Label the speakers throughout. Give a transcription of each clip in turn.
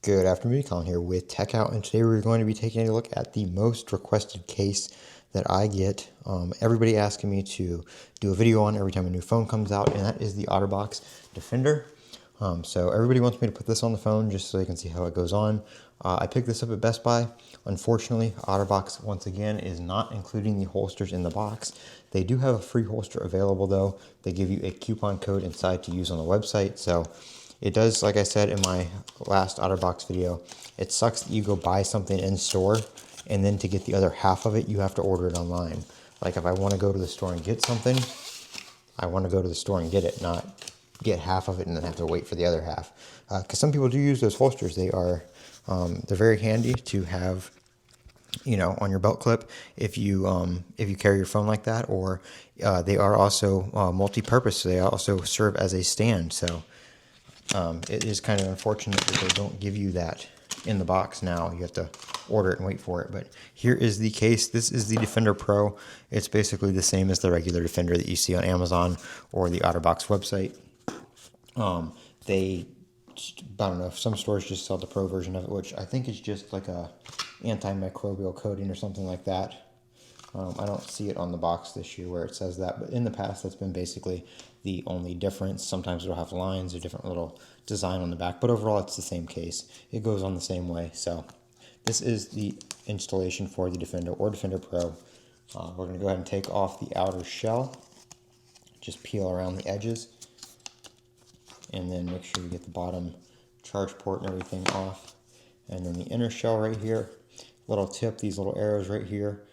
Speaker 1: Good afternoon, Colin here with Techout, and today we're going to be taking a look at the most requested case that I get. Everybody asking me to do a video on every time a new phone comes out, and that is the Otterbox Defender. So everybody wants me to put this on the phone just so they can see how it goes on. I picked this up at Best Buy. Unfortunately, Otterbox, once again, is not including the holsters in the box. They do have a free holster available, though. They give you a coupon code inside to use on the website, so it does, like I said in my last Otterbox video, it sucks that you go buy something in store and then to get the other half of it, you have to order it online. Like if I want to go to the store and get something, I want to go to the store and get it, not get half of it and then have to wait for the other half. Because some people do use those holsters. They're very handy to have, you know, on your belt clip if you carry your phone like that, or they are also multi-purpose. So they also serve as a stand. So it is kind of unfortunate that they don't give you that in the box now. You have to order it and wait for it. But here is the case. This is the Defender Pro. It's basically the same as the regular Defender that you see on Amazon or the Otterbox website. I don't know, some stores just sell the Pro version of it, which I think is just like a antimicrobial coating or something like that. I don't see it on the box this year where it says that, but in the past that's been basically the only difference. Sometimes it'll have lines or different little design on the back, but overall it's the same case. It goes on the same way. So this is the installation for the Defender or Defender Pro. We're going to go ahead and take off the outer shell, just peel around the edges, and then make sure you get the bottom charge port and everything off. And then the inner shell right here, little tip, these little arrows right here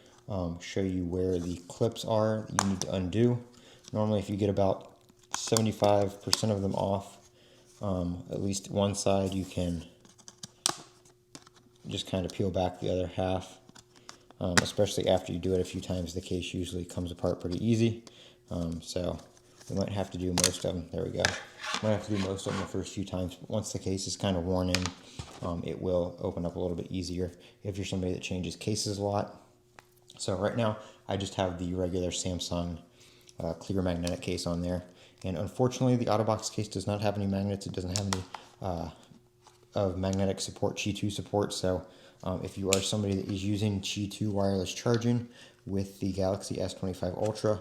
Speaker 1: show you where the clips are that you need to undo. Normally if you get about 75% of them off, at least one side, you can just kind of peel back the other half. Especially after you do it a few times, the case usually comes apart pretty easy. So we might have to do most of them. There we go. Might have to do most of them the first few times, but once the case is kind of worn in, it will open up a little bit easier if you're somebody that changes cases a lot. So right now, I just have the regular Samsung clear magnetic case on there. And unfortunately, the Otterbox case does not have any magnets. It doesn't have any of magnetic support, Qi 2 support. So if you are somebody that is using Qi 2 wireless charging with the Galaxy S25 Ultra,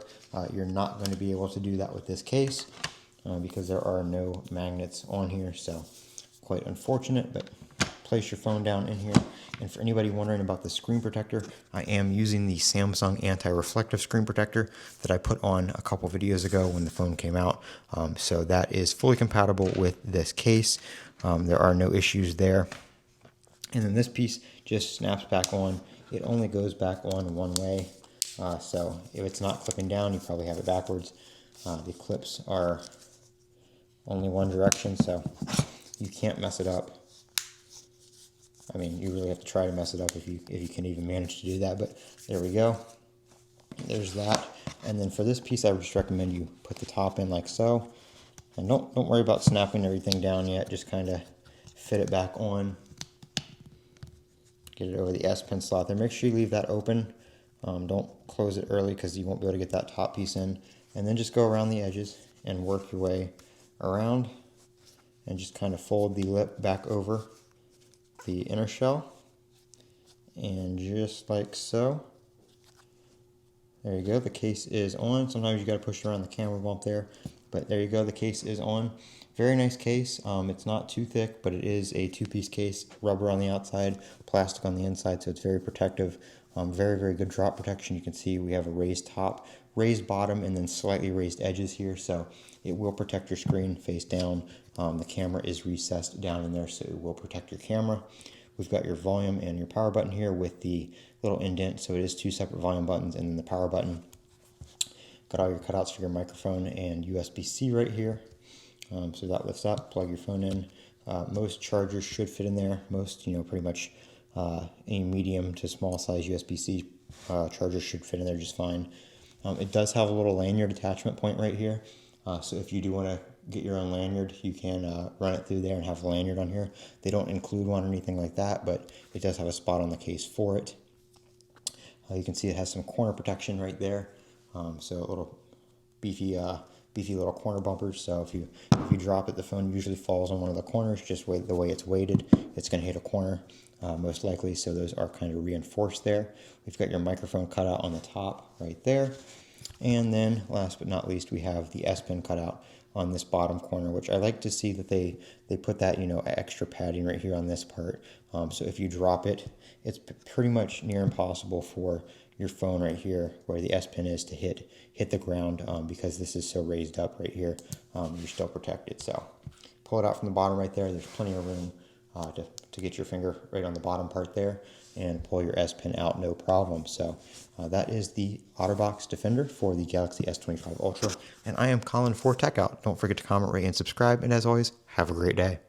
Speaker 1: you're not going to be able to do that with this case because there are no magnets on here. So quite unfortunate, but place your phone down in here. And for anybody wondering about the screen protector, I am using the Samsung anti-reflective screen protector that I put on a couple videos ago when the phone came out. So that is fully compatible with this case. There are no issues there. And then this piece just snaps back on. It only goes back on one way. So if it's not clipping down, you probably have it backwards. The clips are only one direction, so you can't mess it up. I mean, you really have to try to mess it up if you can even manage to do that, but there we go. There's that. And then for this piece, I would just recommend you put the top in like so. And don't worry about snapping everything down yet. Just kind of fit it back on. Get it over the S Pen slot there. Make sure you leave that open. Don't close it early because you won't be able to get that top piece in. And then just go around the edges and work your way around. And just kind of fold the lip back over the inner shell, and just like so. There you go, the case is on. Sometimes you got to push around the camera bump there, but there you go, the case is on. Very nice case. It's not too thick, but it is a two-piece case, rubber on the outside, plastic on the inside, so it's very protective. Very good drop protection. You can see we have a raised top, raised bottom, and then slightly raised edges here, so it will protect your screen face down. The camera is recessed down in there, so it will protect your camera. We've got your volume and your power button here with the little indent, so it is two separate volume buttons, and then the power button. Got all your cutouts for your microphone and USB-C right here. So that lifts up, plug your phone in. Most chargers should fit in there. Most, pretty much any medium to small size USB-C chargers should fit in there just fine. It does have a little lanyard attachment point right here. So if you do want to get your own lanyard, you can run it through there and have a lanyard on here. They don't include one or anything like that, but it does have a spot on the case for it. You can see it has some corner protection right there. So a little beefy beefy little corner bumpers. So if you drop it, the phone usually falls on one of the corners. Just the way it's weighted, it's going to hit a corner most likely. So those are kind of reinforced there. We've got your microphone cutout on the top right there. And then last but not least, we have the S Pen cutout on this bottom corner, which I like to see that they put that, you know, extra padding right here on this part. So if you drop it, it's pretty much near impossible for your phone right here where the S Pen is to hit the ground because this is so raised up right here. You're still protected. So pull it out from the bottom right there. There's plenty of room to get your finger right on the bottom part there and pull your S Pen out, no problem. So that is the Otterbox Defender for the Galaxy S25 Ultra. And I am Colin for Techout. Don't forget to comment, rate, and subscribe. And as always, have a great day.